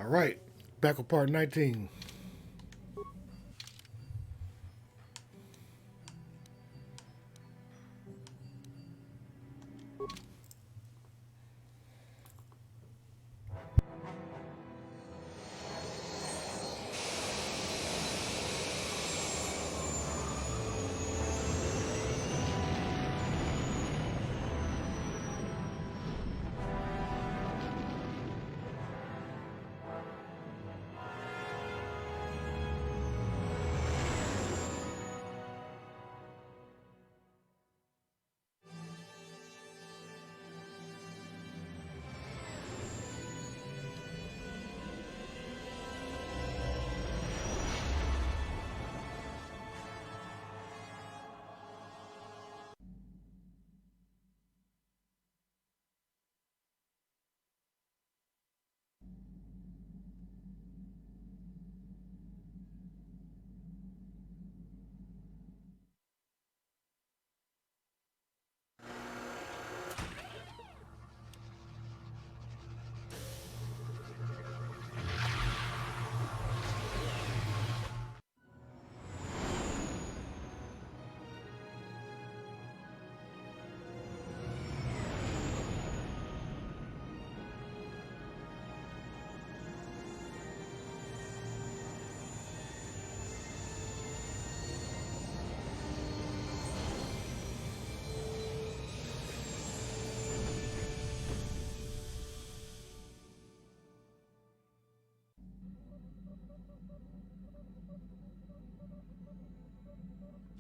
All right, back with part 19.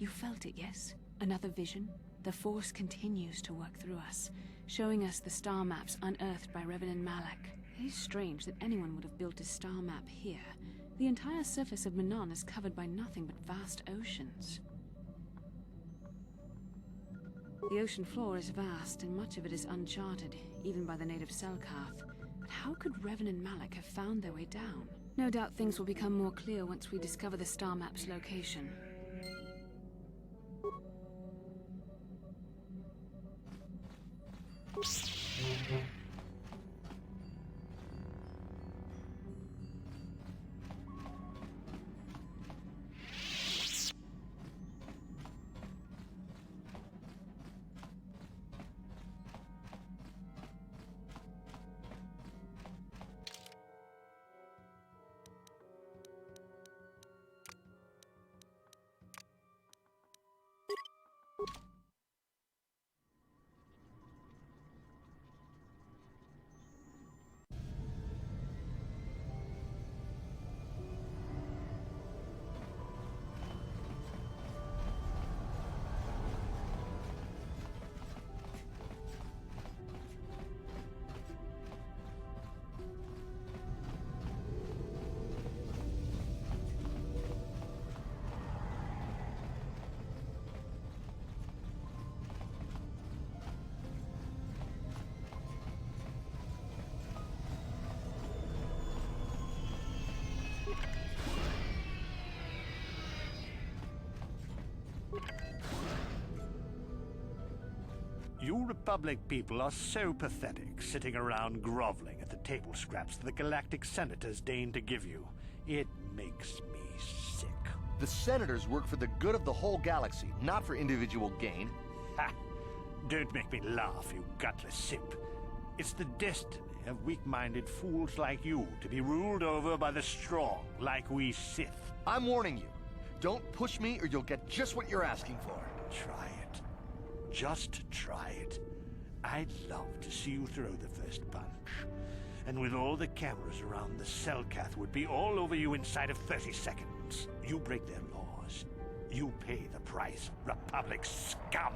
You felt it, yes? Another vision? The Force continues to work through us, showing us the star maps unearthed by Revan Malak. It is strange that anyone would have built a star map here. The entire surface of Manon is covered by nothing but vast oceans. The ocean floor is vast, and much of it is uncharted, even by the native Selkath. But how could Revan and Malak have found their way down? No doubt things will become more clear once we discover the star map's location. You Republic people are so pathetic, sitting around groveling at the table scraps the galactic senators deign to give you. It makes me sick. The senators work for the good of the whole galaxy, not for individual gain. Ha! Don't make me laugh, you gutless simp. It's the destiny of weak-minded fools like you to be ruled over by the strong, like we Sith. I'm warning you. Don't push me or you'll get just what you're asking for. Try it. Just try it. I'd love to see you throw the first punch. And with all the cameras around, the Selkath would be all over you inside of 30 seconds. You break their laws. You pay the price, Republic scum.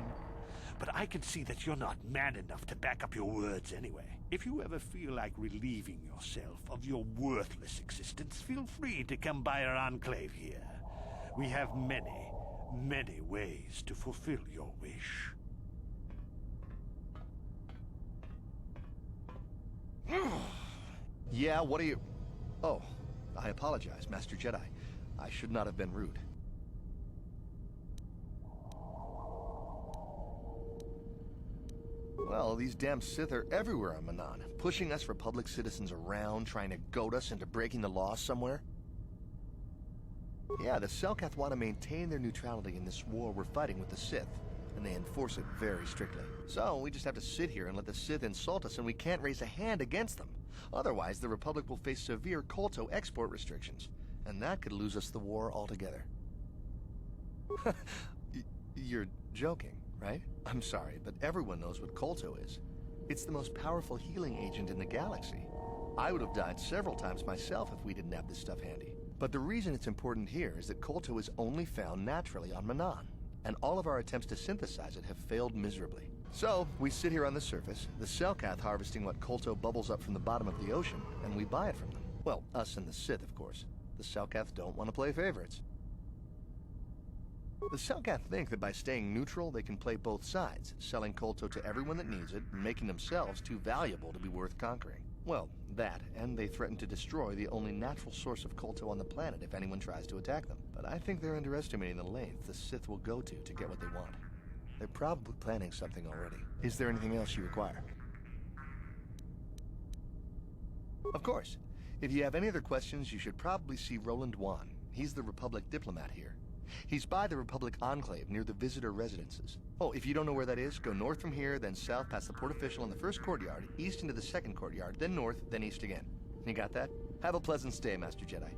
But I can see that you're not man enough to back up your words anyway. If you ever feel like relieving yourself of your worthless existence, feel free to come by our enclave here. We have many, many ways to fulfill your wish. Yeah, what are you... Oh, I apologize, Master Jedi. I should not have been rude. Well, these damn Sith are everywhere on Manan, pushing us Republic citizens around, trying to goad us into breaking the law somewhere. Yeah, the Selkath want to maintain their neutrality in this war we're fighting with the Sith, and they enforce it very strictly. So, we just have to sit here and let the Sith insult us, and we can't raise a hand against them. Otherwise, the Republic will face severe KotOR export restrictions, and that could lose us the war altogether. You're joking, right? I'm sorry, but everyone knows what KotOR is. It's the most powerful healing agent in the galaxy. I would have died several times myself if we didn't have this stuff handy. But the reason it's important here is that KotOR is only found naturally on Manan, and all of our attempts to synthesize it have failed miserably. So, we sit here on the surface, the Selkath harvesting what KotOR bubbles up from the bottom of the ocean, and we buy it from them. Well, us and the Sith, of course. The Selkath don't want to play favorites. The Selkath think that by staying neutral, they can play both sides, selling KotOR to everyone that needs it, and making themselves too valuable to be worth conquering. Well, that, and they threaten to destroy the only natural source of KotOR on the planet if anyone tries to attack them. But I think they're underestimating the length the Sith will go to get what they want. They're probably planning something already. Is there anything else you require? Of course. If you have any other questions, you should probably see Roland Wan. He's the Republic diplomat here. He's by the Republic Enclave near the visitor residences. Oh, if you don't know where that is, go north from here, then south past the port official in the first courtyard, east into the second courtyard, then north, then east again. You got that? Have a pleasant stay, Master Jedi.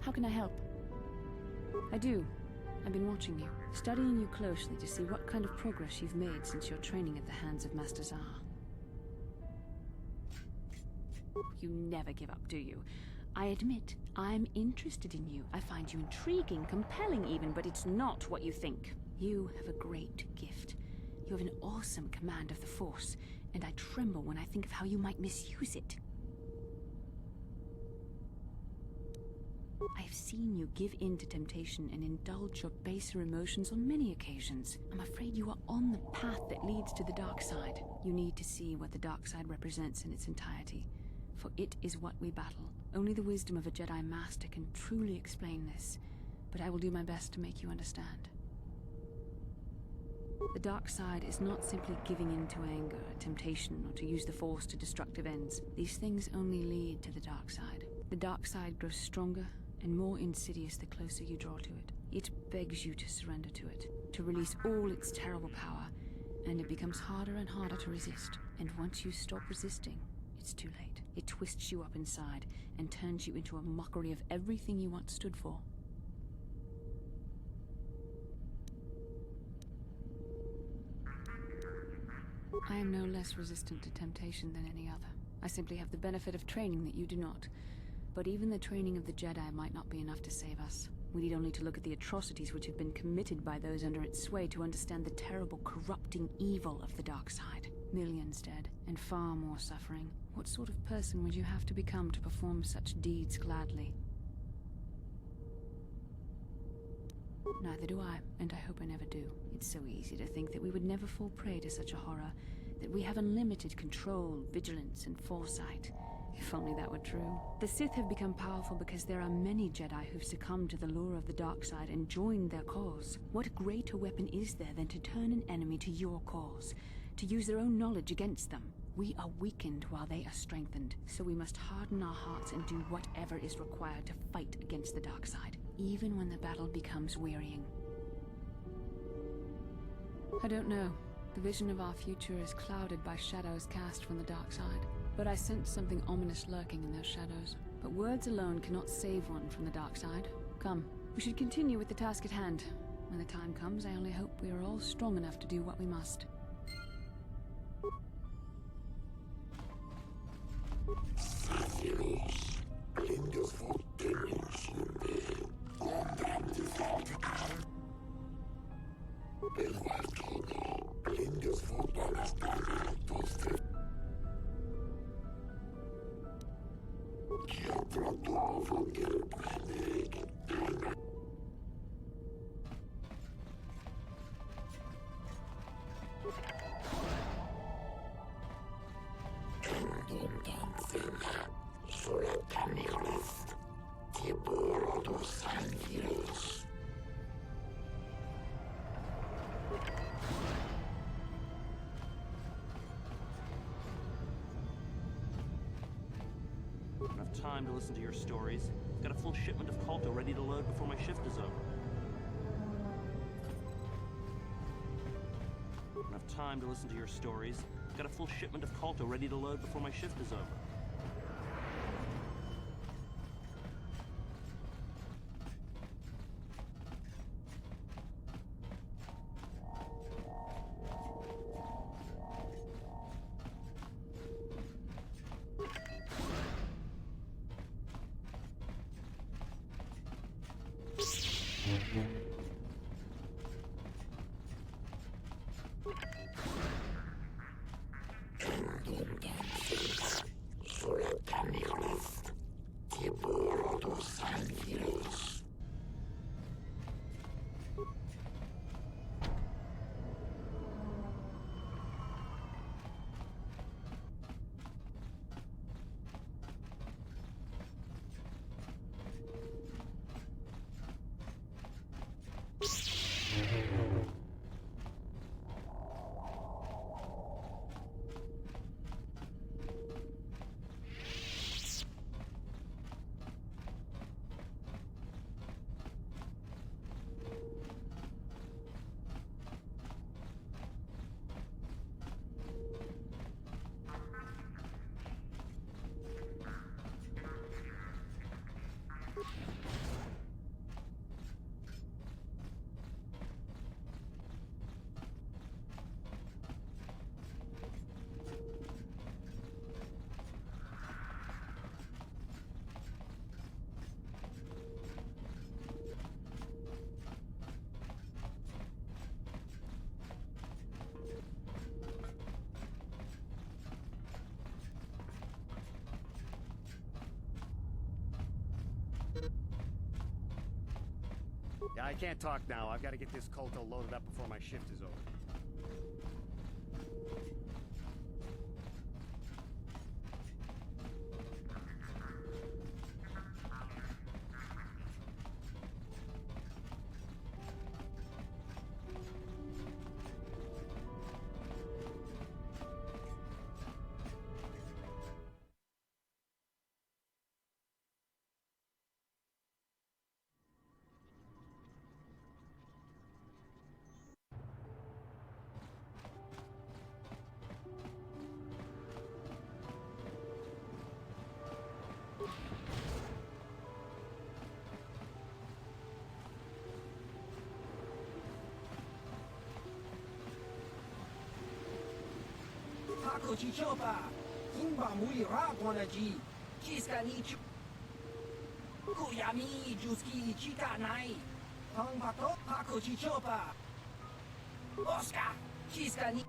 How can I help? I do. I've been watching you, studying you closely to see what kind of progress you've made since your training at the hands of Master Zahar. You never give up, do you? I admit, I'm interested in you. I find you intriguing, compelling even, but it's not what you think. You have a great gift. You have an awesome command of the Force, and I tremble when I think of how you might misuse it. I've seen you give in to temptation and indulge your baser emotions on many occasions. I'm afraid you are on the path that leads to the dark side. You need to see what the dark side represents in its entirety, for it is what we battle. Only the wisdom of a Jedi Master can truly explain this, but I will do my best to make you understand. The dark side is not simply giving in to anger, temptation, or to use the Force to destructive ends. These things only lead to the dark side. The dark side grows stronger and more insidious the closer you draw to it. It begs you to surrender to it, to release all its terrible power, and it becomes harder and harder to resist. And once you stop resisting, it's too late. It twists you up inside and turns you into a mockery of everything you once stood for. I am no less resistant to temptation than any other. I simply have the benefit of training that you do not. But even the training of the Jedi might not be enough to save us. We need only to look at the atrocities which have been committed by those under its sway to understand the terrible, corrupting evil of the dark side. Millions dead, and far more suffering. What sort of person would you have to become to perform such deeds gladly? Neither do I, and I hope I never do. It's so easy to think that we would never fall prey to such a horror, that we have unlimited control, vigilance, and foresight. If only that were true. The Sith have become powerful because there are many Jedi who've succumbed to the lure of the dark side and joined their cause. What greater weapon is there than to turn an enemy to your cause, to use their own knowledge against them? We are weakened while they are strengthened, so we must harden our hearts and do whatever is required to fight against the dark side, even when the battle becomes wearying. I don't know. The vision of our future is clouded by shadows cast from the dark side, but I sense something ominous lurking in those shadows. But words alone cannot save one from the dark side. Come, we should continue with the task at hand. When the time comes, I only hope we are all strong enough to do what we must. Enough time to listen to your stories. Got a full shipment of KotOR ready to load before my shift is over. Enough time to listen to your stories. Got a full shipment of KotOR ready to load before my shift is over. Yeah, I can't talk now. I've got to get this KotOR loaded up before my shift is over. Pakochi chopa, Kimba mui raponaji, Kiska ni Kuyami juski chika nai, Hong pato Pakochi chopa, Oscar, Kiska ni.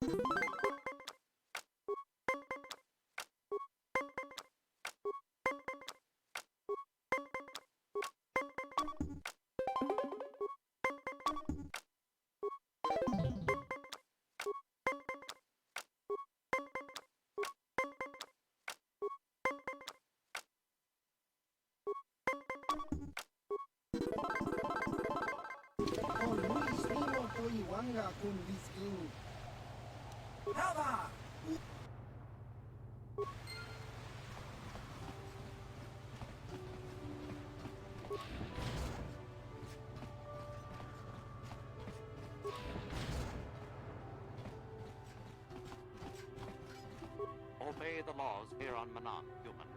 Con Luis Limo Poiwanga con Luis King. Hava! Obey the laws here on Manan, human.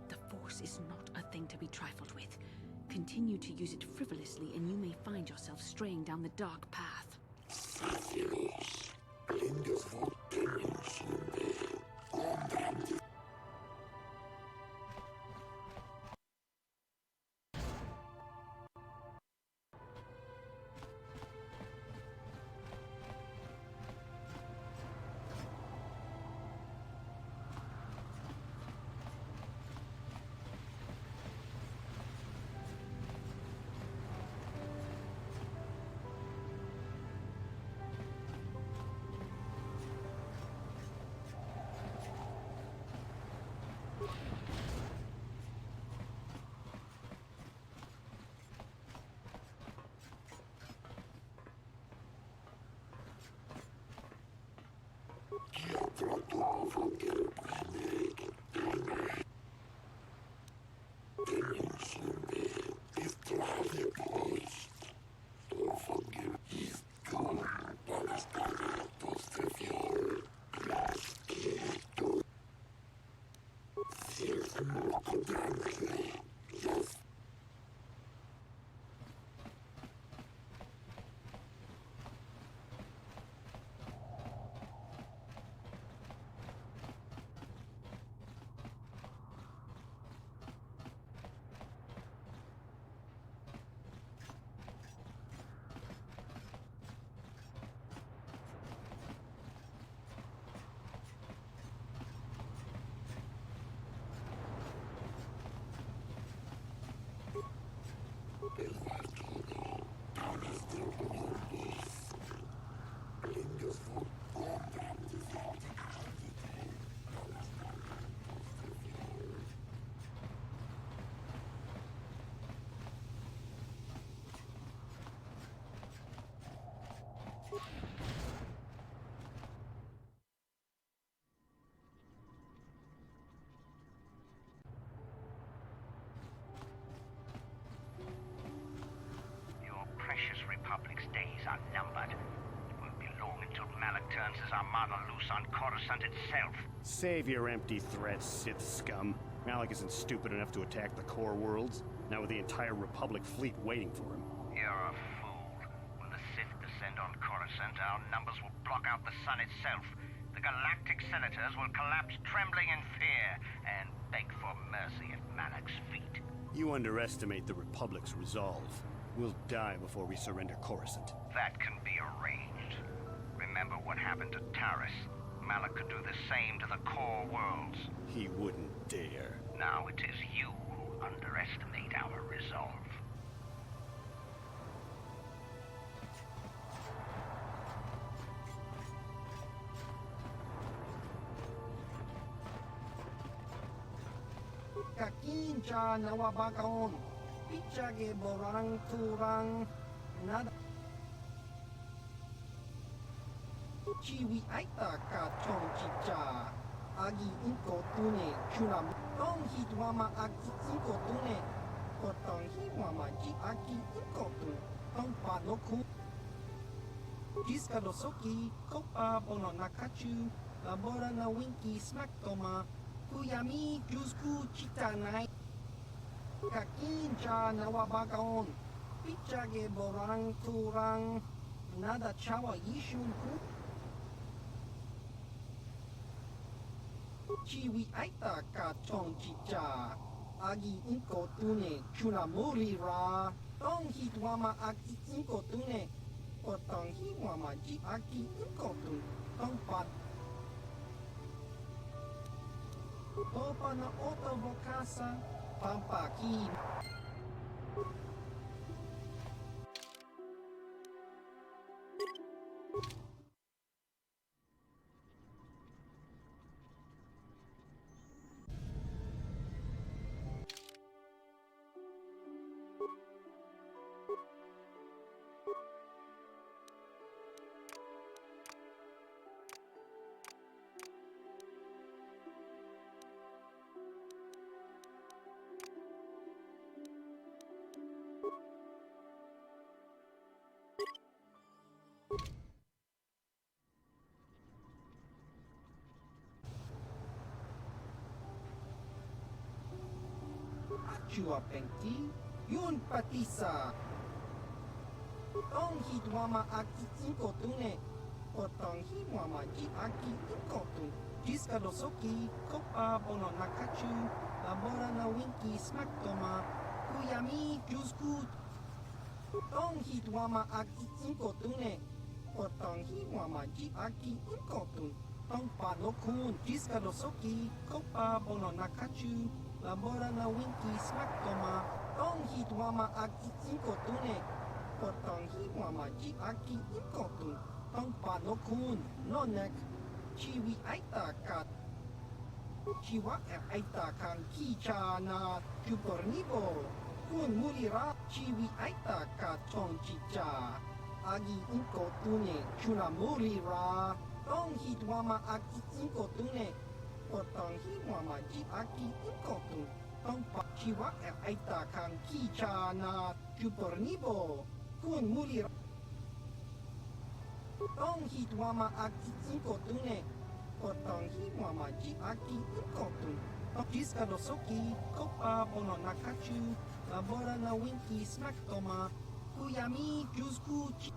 The Force is not a thing to be trifled with. Continue to use it frivolously, and you may find yourself straying down the dark path. Your precious Republic's days are numbered. It won't be long until Malak turns his armada loose on Coruscant itself. Save your empty threats, Sith scum. Malak isn't stupid enough to attack the core worlds, now with the entire Republic fleet waiting for him. You're a fool. When the Sith descend on Coruscant, our numbers will block out the sun itself. The galactic senators will collapse trembling in fear and beg for mercy at Malak's feet. You underestimate the Republic's resolve. We'll die before we surrender Coruscant. That can be arranged. Remember what happened to Taris. Malak could do the same to the core worlds. He wouldn't dare. Now it is you who underestimate our resolve. Kakincha nawabakaon. Pichage borang turang. Nada. Chiwi aita ka chong chicha. Agi inko tune chunam. Tong hitwama aki inko tune. Kotong hitwama ji aki inko tune. Tong panoku. Kiskadosoki. Kopa bono nakachu. Labora na winki smack toma. Kuyami jusku chitanai. Kakincha nawabagaon. Pichage borang turang. Nada chawa yishunku. Chiwi aita ka chong chicha. Agi inko tune chunamuri ra. Tong hitwama aki inko tune. Otong hiwama ji aki inko tune. Tong pat. Opa na oto bokasa. Pampaki. Chua pengti, yun patisa. Tong hitwama aki inko tune. Otong hiwama ji aki inko tune. Jiska dosoki, kopa bono nakachu. Labora na winki smaktoma. Kuyami jusku. Tong hitwama aki inko tune. Otong hiwama ji aki inko tune. Tong panokun, jiska dosoki, kopa bono nakachu. Labora na winki smaktoma. Tong hitwama aki inko tune. Otong hiwama ji aki inko tune. Tong panokun, nonek. Chiwi aita ka. Chiwa aita kang kicha na kupornibo. Kun mulira. Chiwi aita ka chong chicha. Agi inko tune chunamuri ra. Tong hitwama aki inko tune. Otong hiwama ji aki inko tune. Tong pa chiwa aita kang kicha na kupornibo. Kun mulira. Tong hitwama aki inko tune. Otong hiwama ji aki inko tune. Tong jiska dosoki, kopa bono nakachu. Labora na winki smaktoma. Kuyami jusku chi.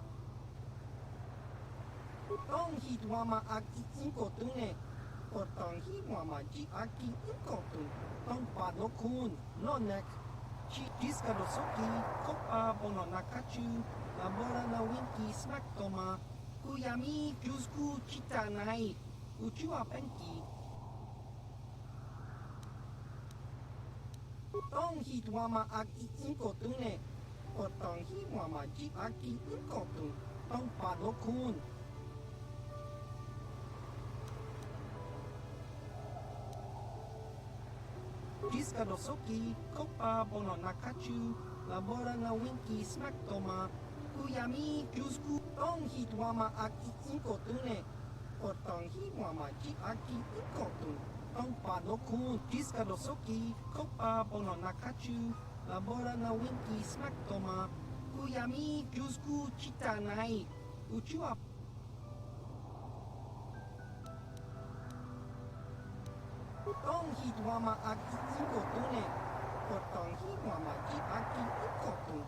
Tong hitwama aki inko tune. Otong hiwama ji aki inko tune. Tong panokun, nonek. Jiska dosoki, kopa bono nakachu. Labora na winki smaktoma. Kuyami jusku chitanai. Uchua penki. Tong hitwama aki inko tune. Otong hiwama ji aki inko tune. Tong panokun. Jiska dosoki, kopa bono nakachu. Labora na winki smaktoma. Kuyami jusku. Tong hitwama aki inko tune. Otong hiwama ji aki inko tune. Tong panokun. Jiska dosoki, kopa bono nakachu. Labora na winki smaktoma. Kuyami jusku chitanai. Uchua. Tong hitwama aki inko tune. Otong hiwama ji aki inko tune.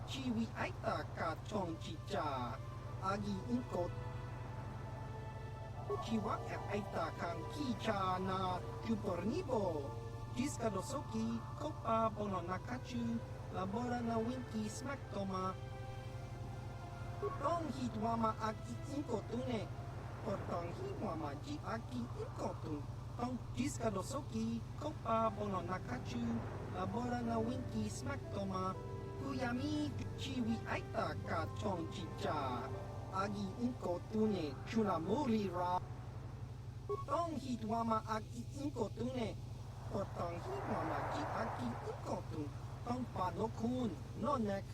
Chiwi aita ka chong chicha. Agi inko. Chiwa aita kang kicha na kupornibo. Jiska dosoki, kopa bono nakachu. Labora na winki smaktoma. Tong hitwama aki inko tune. Otong hiwama ji aki inko tune. Tong jiska dosoki, kopa bono nakachu. Labora na winki smaktoma. Kuyami chiwi aita ka chong chicha. Agi inko tune chunamuri ra. Tong hitwama aki inko tune. Otong hiwama ji aki inko tune. Tong panokun, nonek.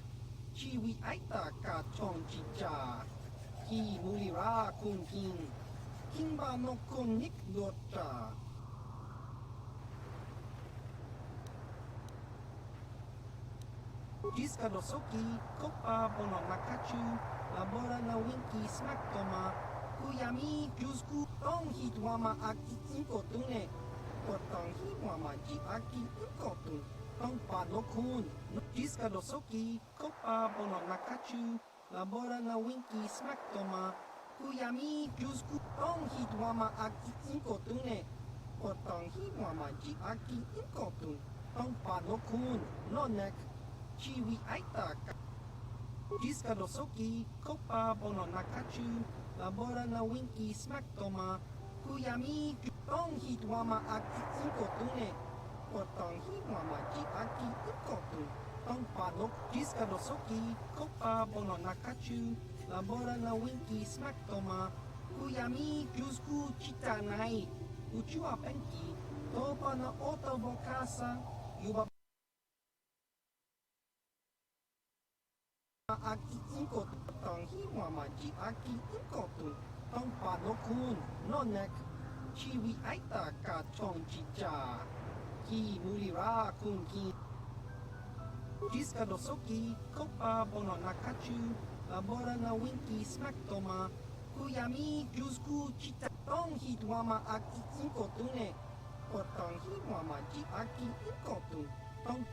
Chiwi aita ka chong chicha. Ki mulira kun king. Kimba no kun nik dota. Jiska dosoki, kopa bono nakachu. Labora na winki smaktoma. Kuyami jusku. Tong hitwama aki inko tune. Otong hiwama ji aki inko tune. Tong pa no kun. Jiska do soki. Kopa bono nakachu. Labora na winki smack toma. Kuyami jusku. Tong hitwama aki inkotune. Potong hitwama ji aki inkotun. Tong pa no kun. No nek. Chiwi aita. Jiska do soki. Kopa bono nakachu. Labora na winki smack toma. Kuyami tong hitwama aki inkotune. Potong hitwama ji aki inkotun. Tong panok jiska do soki. Kopa bono nakachu. Labora na winki smack toma. Kuyami jusku chita nai. Uchua penki. Topa na oto bokasa. Yuba aki inkotun. Tong hitwama ji aki inkotun. Tong panokun. No nek. Chiwi aita ka chong chicha. Ki mulira kun ki. Jiska do soki. Kopa bono nakachu. Labora na winki smack toma. Kuyami jusku chita. Tong hitwama aki inkotune. Potong hitwama ji aki inkotun. Tong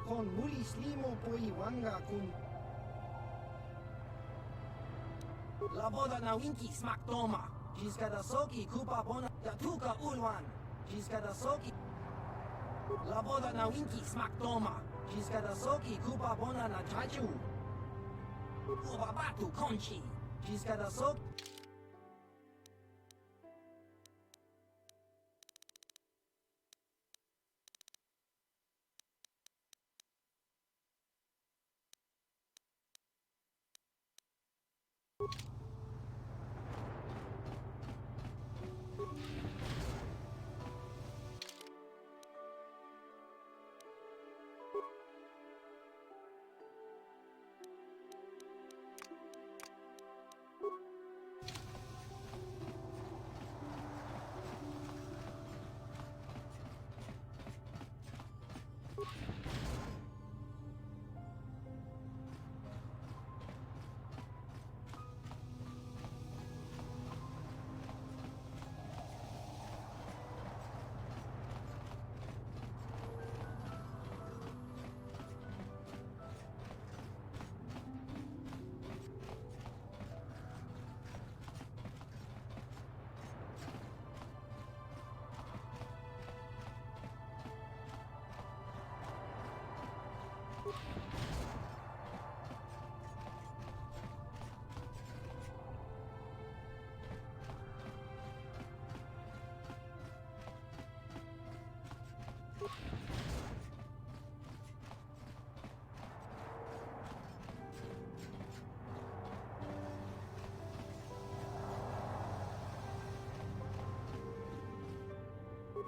kon mulis limo poi wanga kun. Laboda na winki smack toma. Jiska da soki kupa bona datuka ulwan. Jiska da soki. Laboda na winki smack toma. Jiska da soki kupa bona na chachu. Uba batu konchi. Jiska da soki.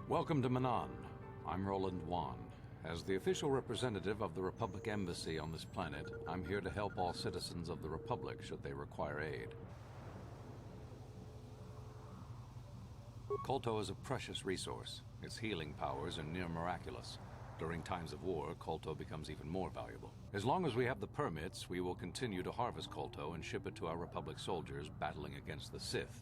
Welcome to Manan. I'm Roland Wan. As the official representative of the Republic Embassy on this planet, I'm here to help all citizens of the Republic should they require aid. KotOR is a precious resource. Its healing powers are near miraculous. During times of war, KotOR becomes even more valuable. As long as we have the permits, we will continue to harvest KotOR and ship it to our Republic soldiers battling against the Sith.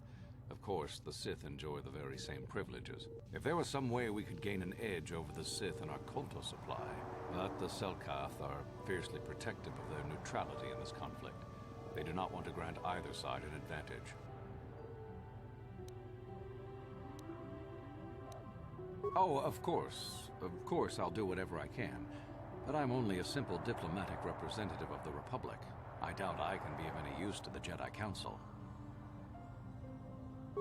Of course, the Sith enjoy the very same privileges. If there was some way we could gain an edge over the Sith in our KotOR supply, but the Selkath are fiercely protective of their neutrality in this conflict. They do not want to grant either side an advantage. Oh, of course I'll do whatever I can. But I'm only a simple diplomatic representative of the Republic. I doubt I can be of any use to the Jedi Council.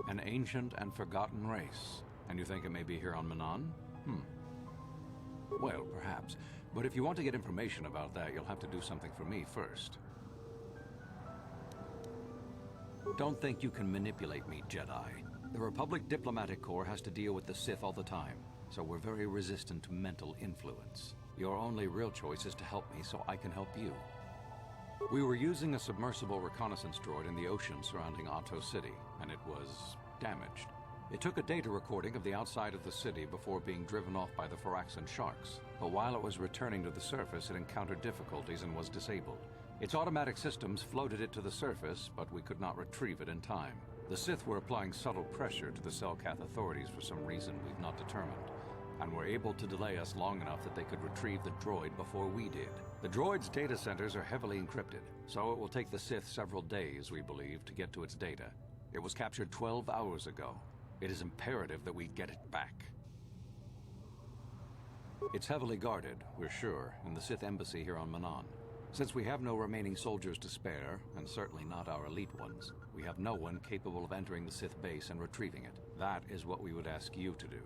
An ancient and forgotten race. And you think it may be here on Manan? Well, perhaps. But if you want to get information about that, you'll have to do something for me first. Don't think you can manipulate me, Jedi. The Republic Diplomatic Corps has to deal with the Sith all the time, so we're very resistant to mental influence. Your only real choice is to help me so I can help you. We were using a submersible reconnaissance droid in the ocean surrounding Otto City, and it was damaged. It took a data recording of the outside of the city before being driven off by the Faraxan sharks, but while it was returning to the surface, it encountered difficulties and was disabled. Its automatic systems floated it to the surface, but we could not retrieve it in time. The Sith were applying subtle pressure to the Selkath authorities for some reason we've not determined, and were able to delay us long enough that they could retrieve the droid before we did. The droid's data centers are heavily encrypted, so it will take the Sith several days, we believe, to get to its data. It was captured 12 hours ago. It is imperative that we get it back. It's heavily guarded, we're sure, in the Sith embassy here on Manon. Since we have no remaining soldiers to spare, and certainly not our elite ones, we have no one capable of entering the Sith base and retrieving it. That is what we would ask you to do.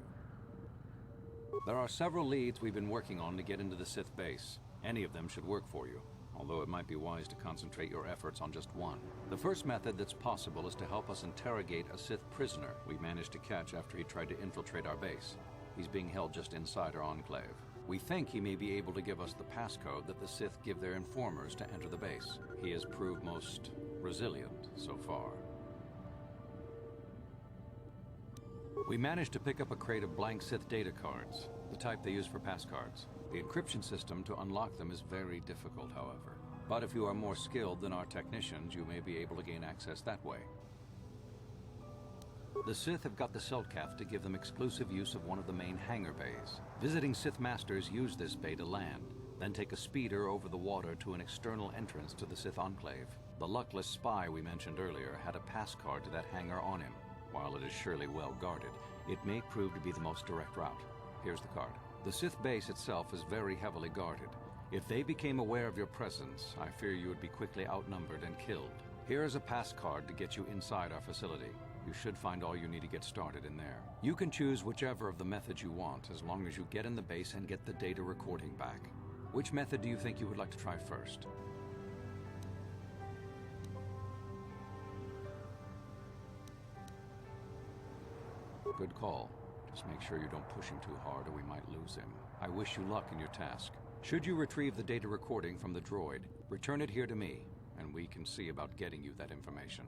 There are several leads we've been working on to get into the Sith base. Any of them should work for you, although it might be wise to concentrate your efforts on just one. The first method that's possible is to help us interrogate a Sith prisoner we managed to catch after he tried to infiltrate our base. He's being held just inside our enclave. We think he may be able to give us the passcode that the Sith give their informers to enter the base. He has proved most resilient so far. We managed to pick up a crate of blank Sith data cards, the type they use for passcards. The encryption system to unlock them is very difficult, however. But if you are more skilled than our technicians, you may be able to gain access that way. The Sith have got the Selkath to give them exclusive use of one of the main hangar bays. Visiting Sith Masters use this bay to land, then take a speeder over the water to an external entrance to the Sith Enclave. The luckless spy we mentioned earlier had a passcard to that hangar on him. While it is surely well guarded, it may prove to be the most direct route. Here's the card. The Sith base itself is very heavily guarded. If they became aware of your presence, I fear you would be quickly outnumbered and killed. Here is a pass card to get you inside our facility. You should find all you need to get started in there. You can choose whichever of the methods you want, as long as you get in the base and get the data recording back. Which method do you think you would like to try first? Good call. Just make sure you don't push him too hard or we might lose him. I wish you luck in your task. Should you retrieve the data recording from the droid, return it here to me, and we can see about getting you that information.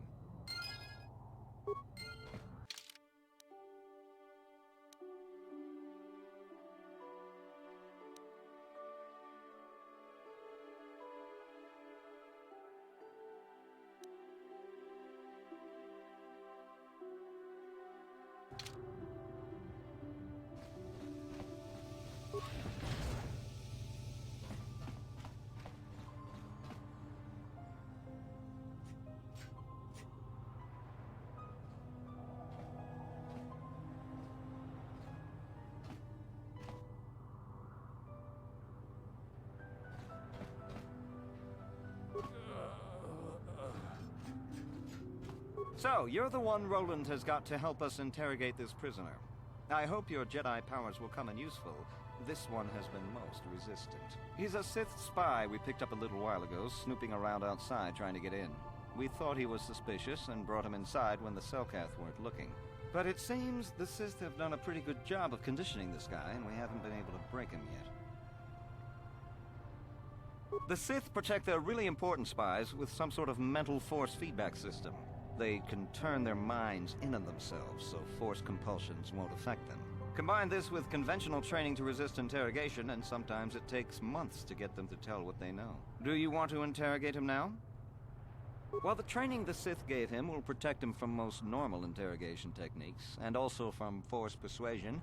So, you're the one Roland has got to help us interrogate this prisoner. I hope your Jedi powers will come in useful. This one has been most resistant. He's a Sith spy we picked up a little while ago, snooping around outside trying to get in. We thought he was suspicious and brought him inside when the Selkath weren't looking. But it seems the Sith have done a pretty good job of conditioning this guy, and we haven't been able to break him yet. The Sith protect their really important spies with some sort of mental force feedback system. They can turn their minds in on themselves, so force compulsions won't affect them. Combine this with conventional training to resist interrogation, and sometimes it takes months to get them to tell what they know. Do you want to interrogate him now? Well, the training the Sith gave him will protect him from most normal interrogation techniques, and also from force persuasion.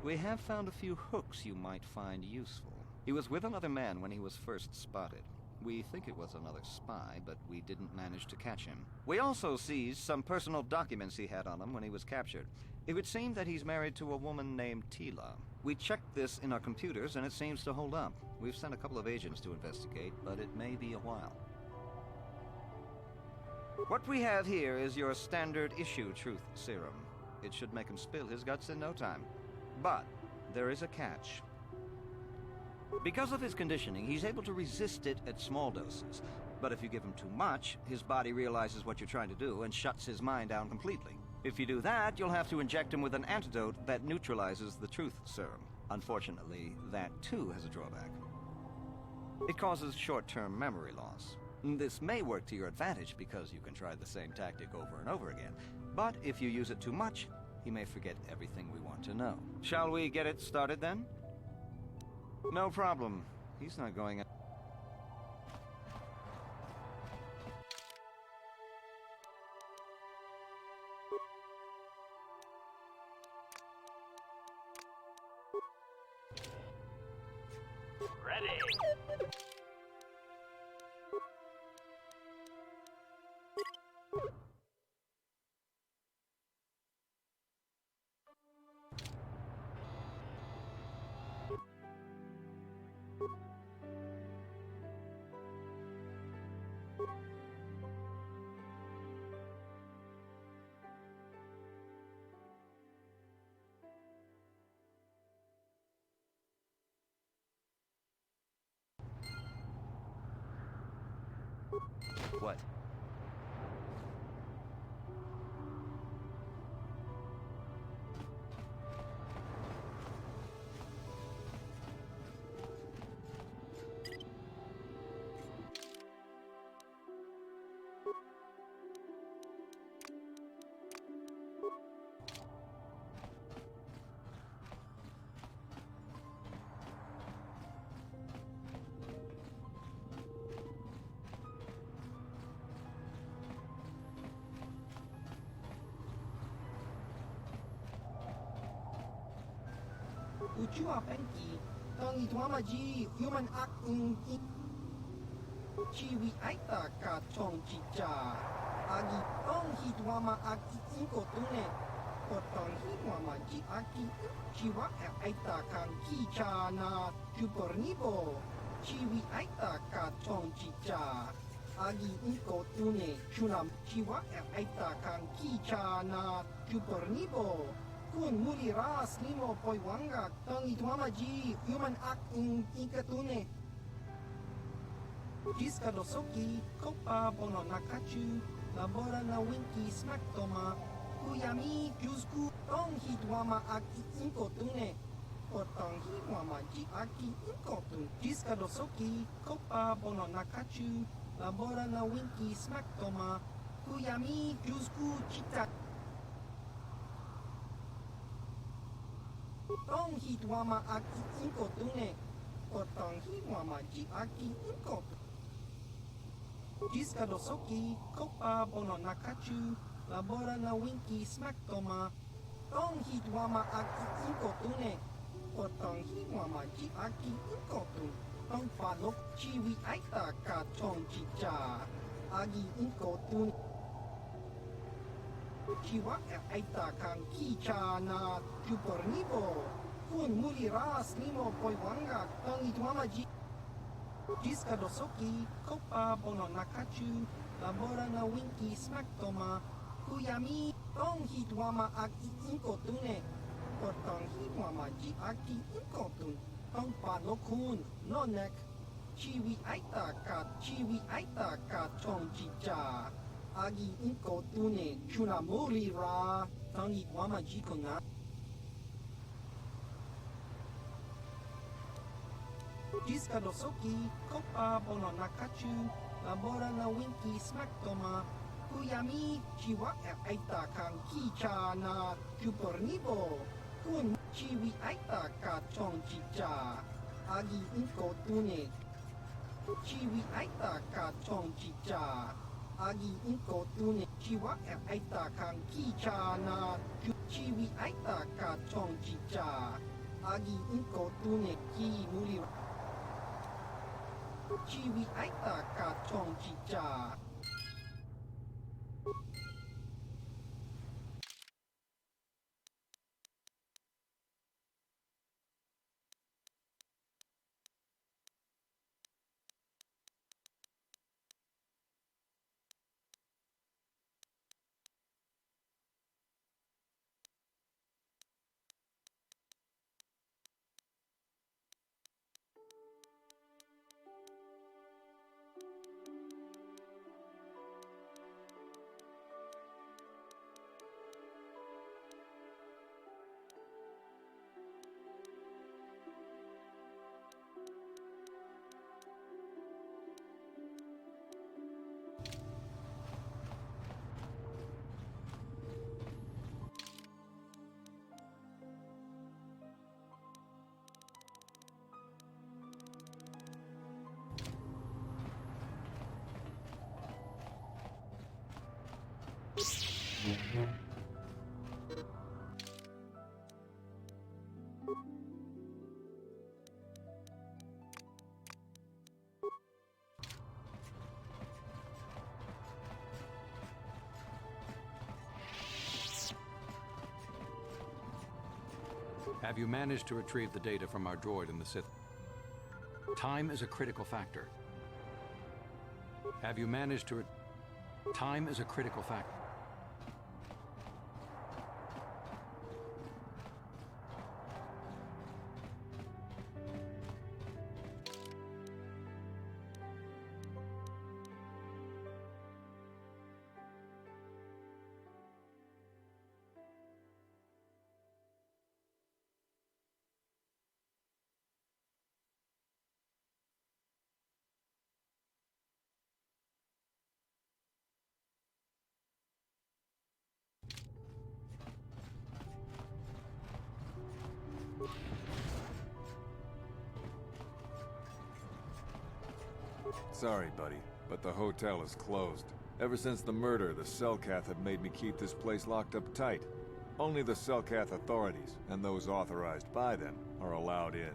We have found a few hooks you might find useful. He was with another man when he was first spotted. We think it was another spy, but we didn't manage to catch him. We also seized some personal documents he had on him when he was captured. It would seem that he's married to a woman named Tila. We checked this in our computers, and it seems to hold up. We've sent a couple of agents to investigate, but it may be a while. What we have here is your standard issue truth serum. It should make him spill his guts in no time. But there is a catch. Because of his conditioning, he's able to resist it at small doses. But if you give him too much, his body realizes what you're trying to do and shuts his mind down completely. If you do that, you'll have to inject him with an antidote that neutralizes the truth serum. Unfortunately, that too has a drawback. It causes short-term memory loss. This may work to your advantage because you can try the same tactic over and over again. But if you use it too much, he may forget everything we want to know. Shall we get it started then? No problem. He's not going... ready. What? Ujua penki, tangi tuama ji, human ak chiwi aita ka chong chicha. Agi tong hi tuama ak inko tune, potong hi tuama ji aki, chiwa aita kan kicha na chupornibo. Chiwi aita ka chong chicha. Agi inko tune, chunam chiwa aita kan kicha na chupornibo. Kun muli ras limo poi wanga tangi tuama ji human ak ikatune. Jiska dosoki kopa bono nakachu labora na winki smack toma kuyami jusku tonghi tuama ak ikotune. Potonghi tuama ji aki ikotun. Jiska dosoki kopa bono nakachu labora na winki smack toma kuyami jusku chita. Tonghi tuama aki ikotune. Potonghi tuama ji aki ikotun. Jiska dosoki kopa bono nakachu labora na winki smack toma. Tonghi tuama aki ikotune. Potonghi tuama ji aki ikotun. Tong palok chiwi aita ka chong chicha. Agi ikotun. Chiwa aita kan kicha na chupornibo. Kun muli ras limo poi wanga tangi tuama ji. Jiska dosoki kopa bono nakachu labora na winki smack toma. Kuyami tonghi tuama aki ikotune. Potonghi tuama ji aki ikotun. Tong palokun nonek. Chiwi aita ka chong chicha. Agi ikotune chuna muli ra tangi tuama ji kona. Jiska dosoki kopa bono nakachu labora na winki smack toma. Kuyami chiwa aita kan kicha na chupornibo. Kun chiwi aita ka chong chicha. Agi ikotune. Chiwi aita ka chong chicha. Agi ikotune chiwa aita kan kicha na chiwi aita ka chong chicha. Agi ikotune ki muli. Chiwi aita ka chong chicha. Have you managed to retrieve the data from our droid in the Sith? Time is a critical factor. Have you managed to... Time is a critical factor. Sorry, buddy, but the hotel is closed. Ever since the murder, the Selkath have made me keep this place locked up tight. Only the Selkath authorities, and those authorized by them, are allowed in.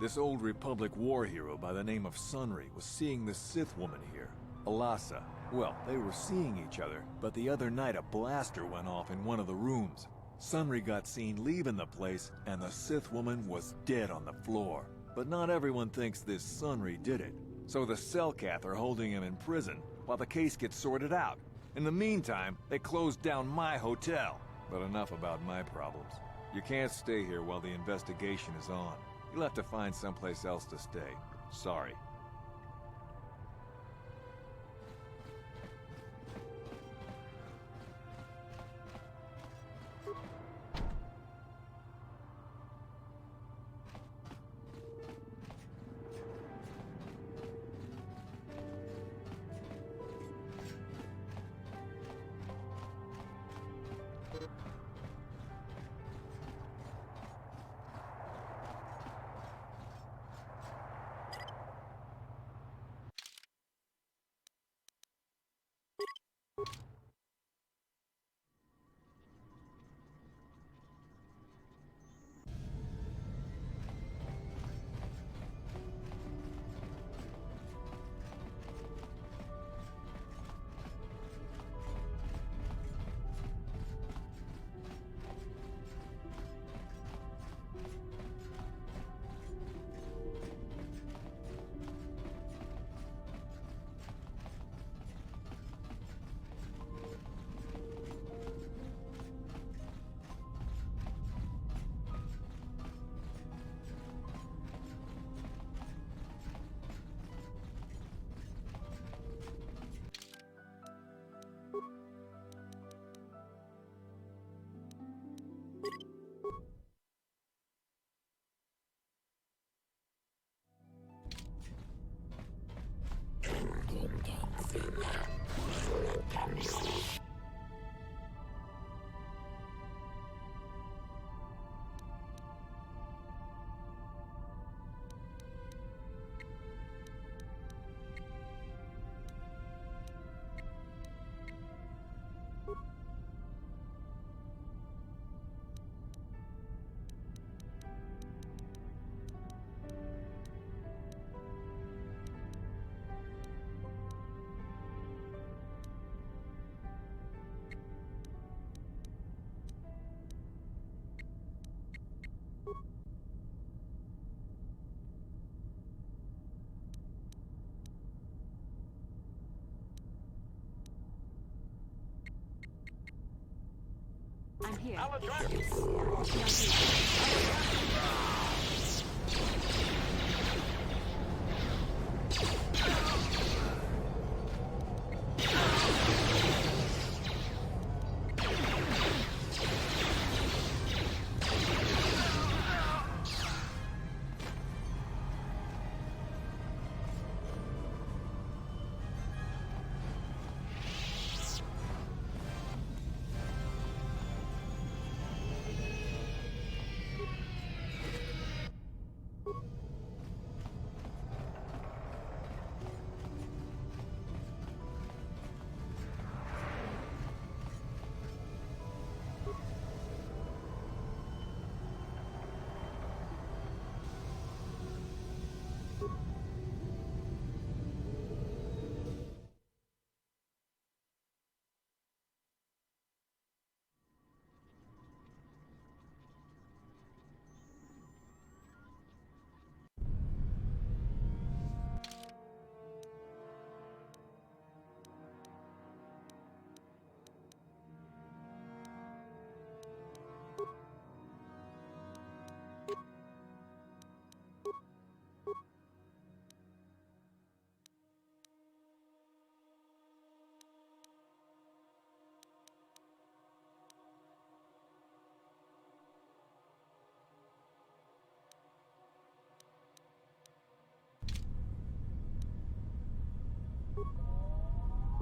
This old Republic war hero by the name of Sunry was seeing the Sith woman here, Alasa. Well, they were seeing each other, but the other night a blaster went off in one of the rooms. Sunry got seen leaving the place, and the Sith woman was dead on the floor. But not everyone thinks this Sunry did it. So the Selkath are holding him in prison, while the case gets sorted out. In the meantime, they closed down my hotel. But enough about my problems. You can't stay here while the investigation is on. You'll have to find someplace else to stay. Sorry. I'm here. I'll address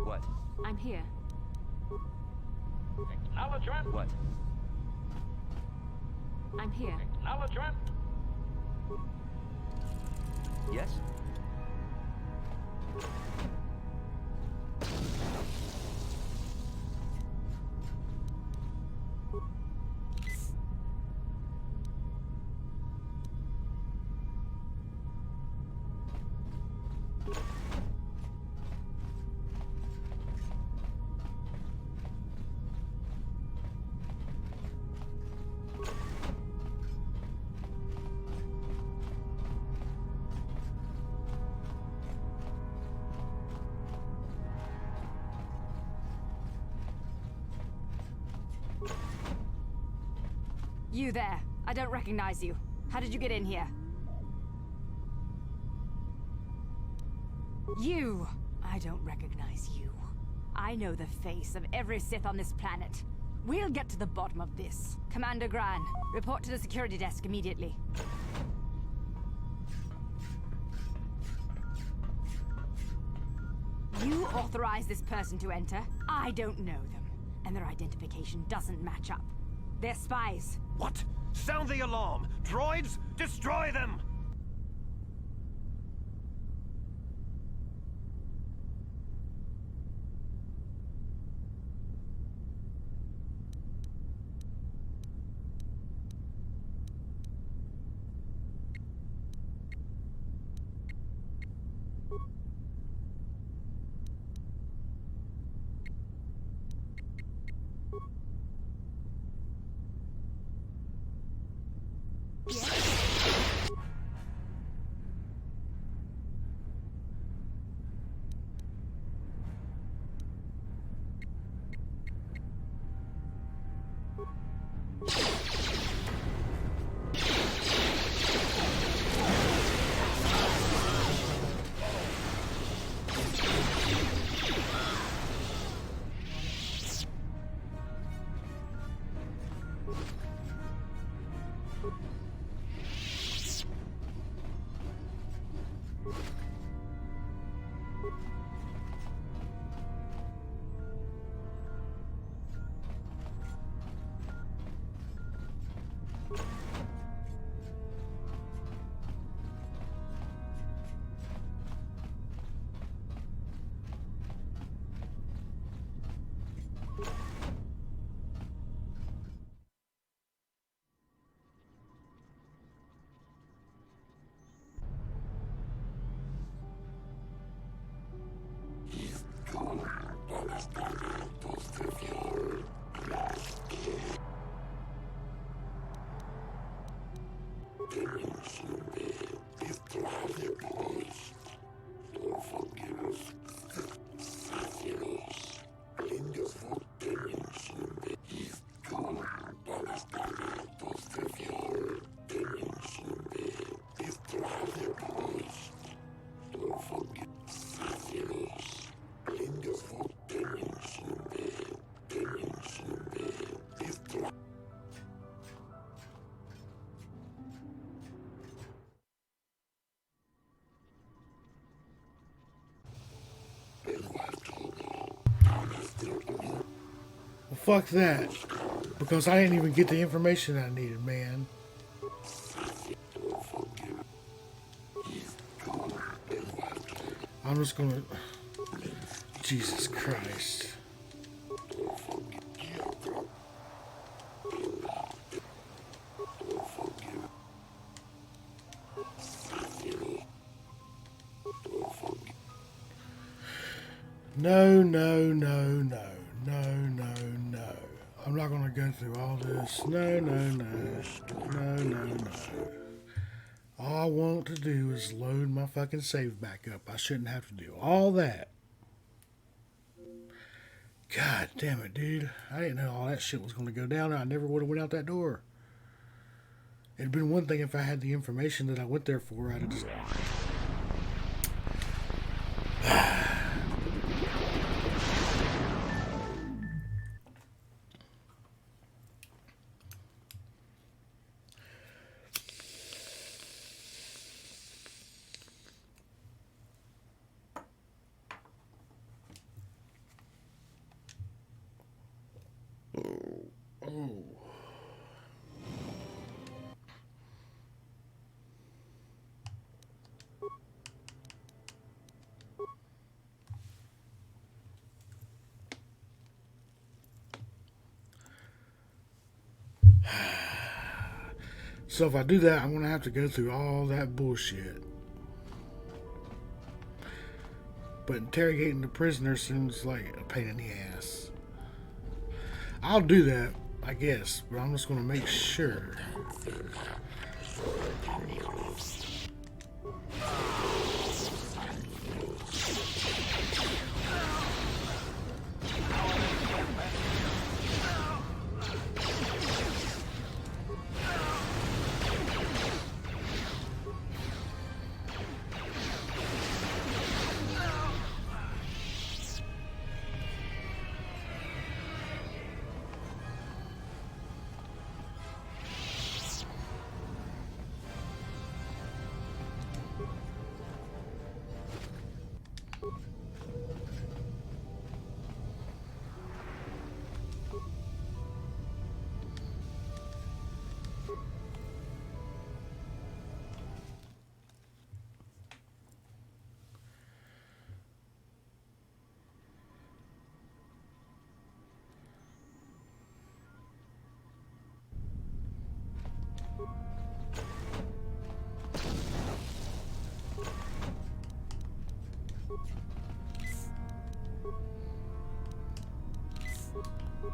What? I'm here. Acknowledgement. What? I'm here. Acknowledgement. Yes? You there. I don't recognize you. How did you get in here? You! I don't recognize you. I know the face of every Sith on this planet. We'll get to the bottom of this. Commander Gran, report to the security desk immediately. You authorized this person to enter. I don't know them, and their identification doesn't match up. They're spies. What? Sound the alarm! Droids, destroy them! Fuck that. Because I didn't even get the information I needed, man. I'm just gonna... Jesus Christ. No, no, no, no. No, no, no. I'm not gonna go through all this. No, no, no. No, no, no. All I want to do is load my fucking save back up. I shouldn't have to do all that. God damn it, dude. I didn't know all that shit was gonna go down. I never would have went out that door. It'd been one thing if I had the information that I went there for. I'd have just... Oh. So if I do that, I'm going to have to go through all that bullshit. But interrogating the prisoner seems like a pain in the ass. I'll do that, I guess, but I'm just going to make sure.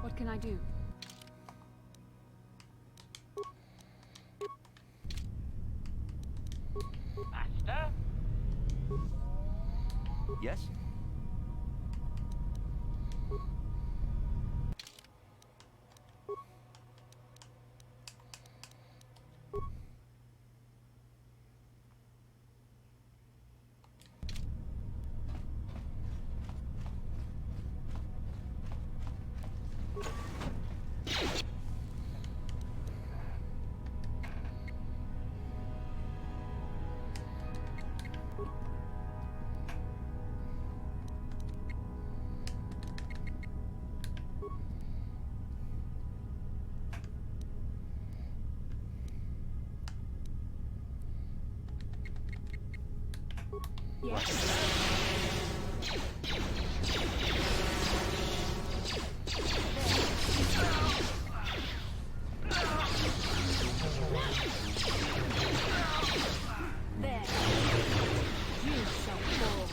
What can I do? Master? Yes? There. You shall fall.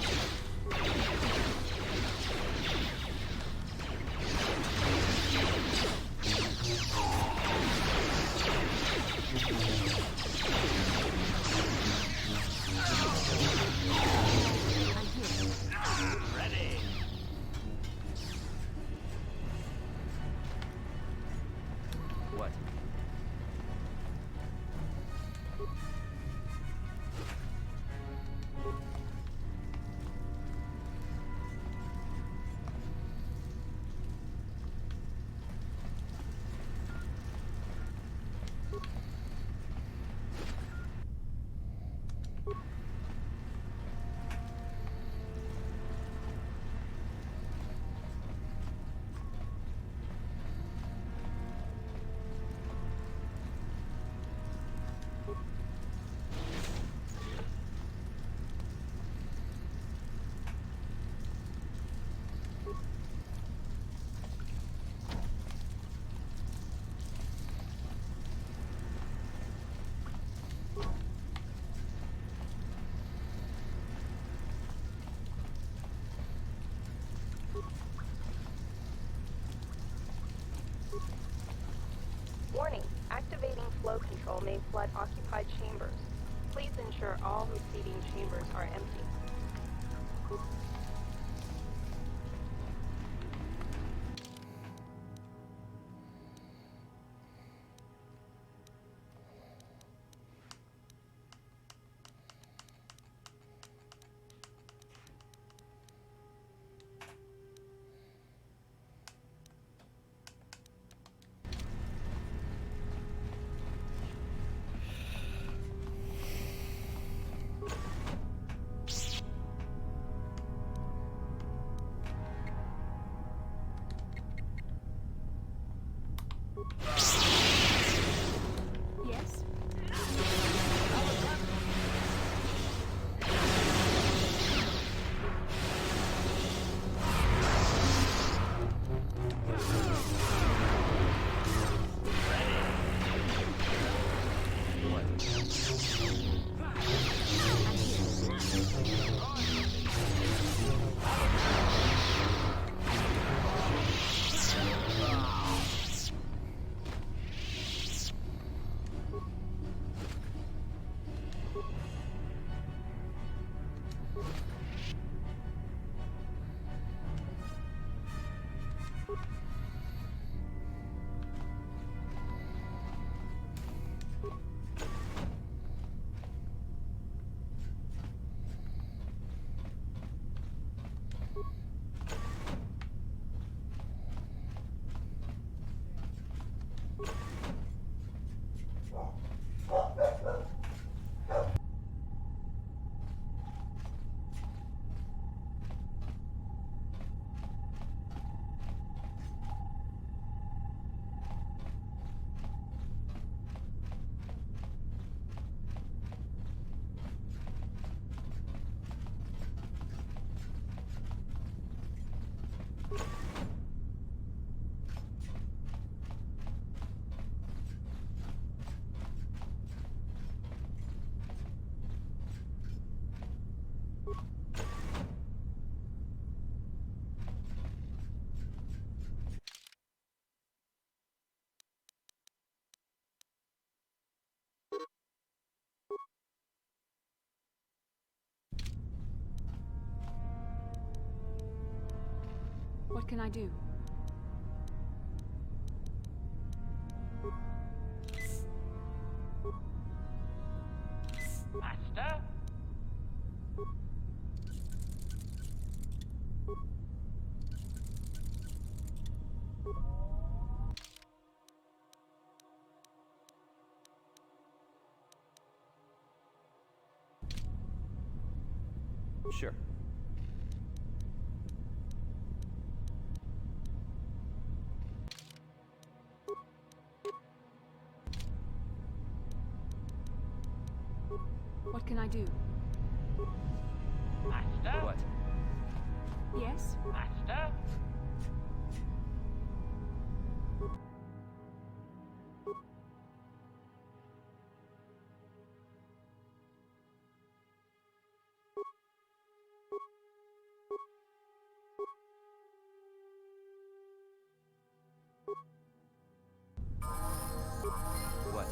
Ready. What? Warning, activating flow control may flood occupied chambers. Please ensure all receiving chambers are empty. Yes? What can I do? Master? Sure. What can I do? Master? What? Yes? Master? What?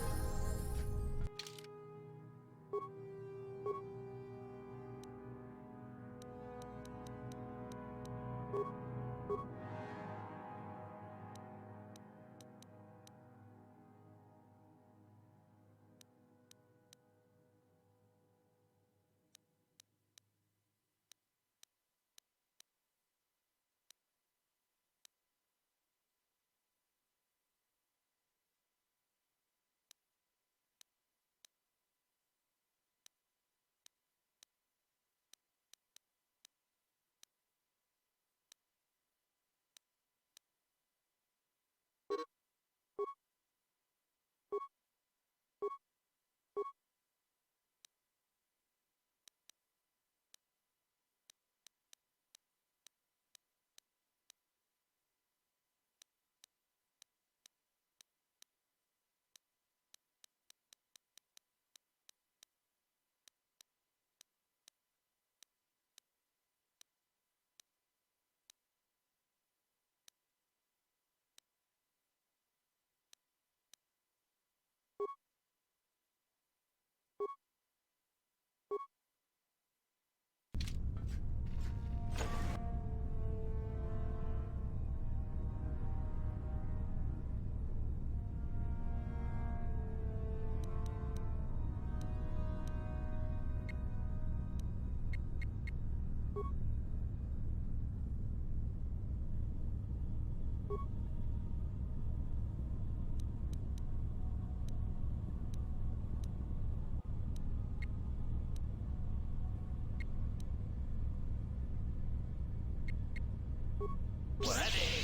Ready!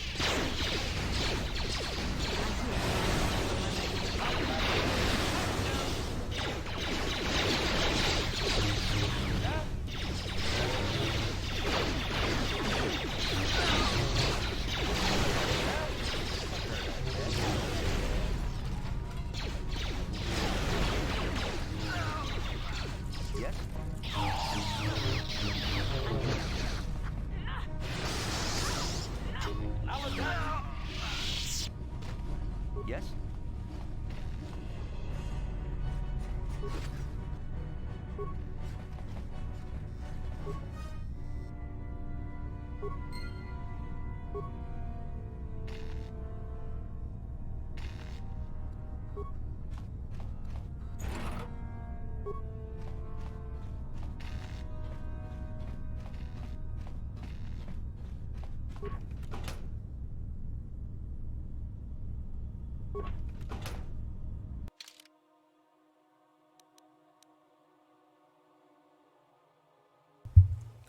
Yes?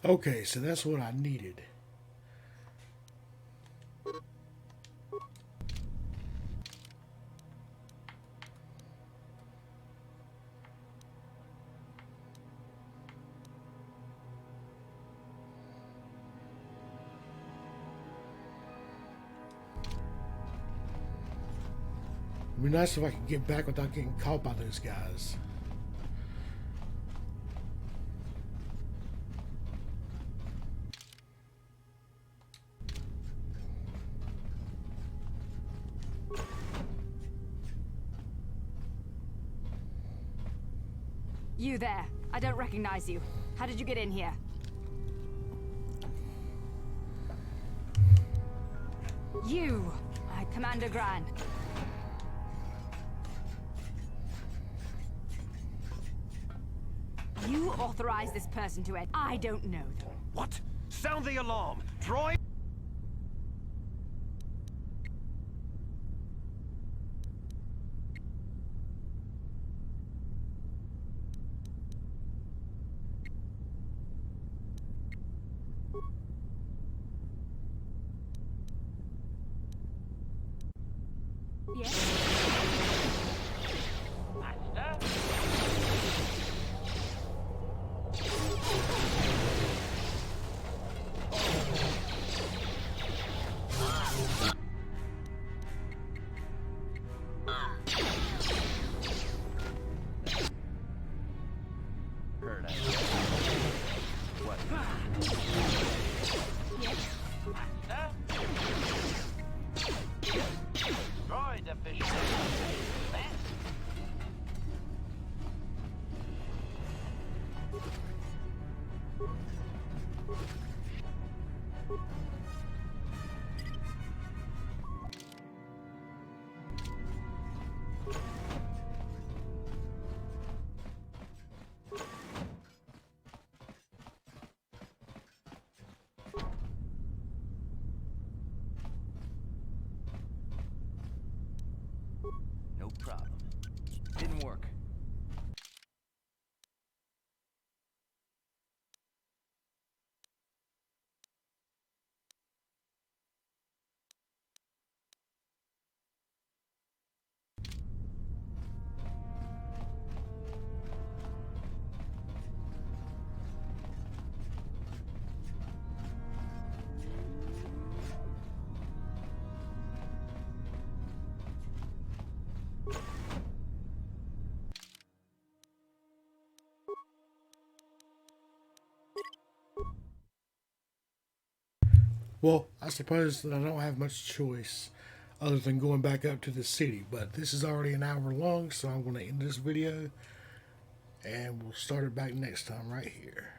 Okay, so that's what I needed. It'd be nice if I could get back without getting caught by those guys. You there. I don't recognize you. How did you get in here? You! Commander Gran. You authorized this person to enter. I don't know them. What? Sound the alarm! Droid! No problem. Didn't work. Well, I suppose that I don't have much choice other than going back up to the city, but this is already an hour long, so I'm going to end this video and we'll start it back next time right here.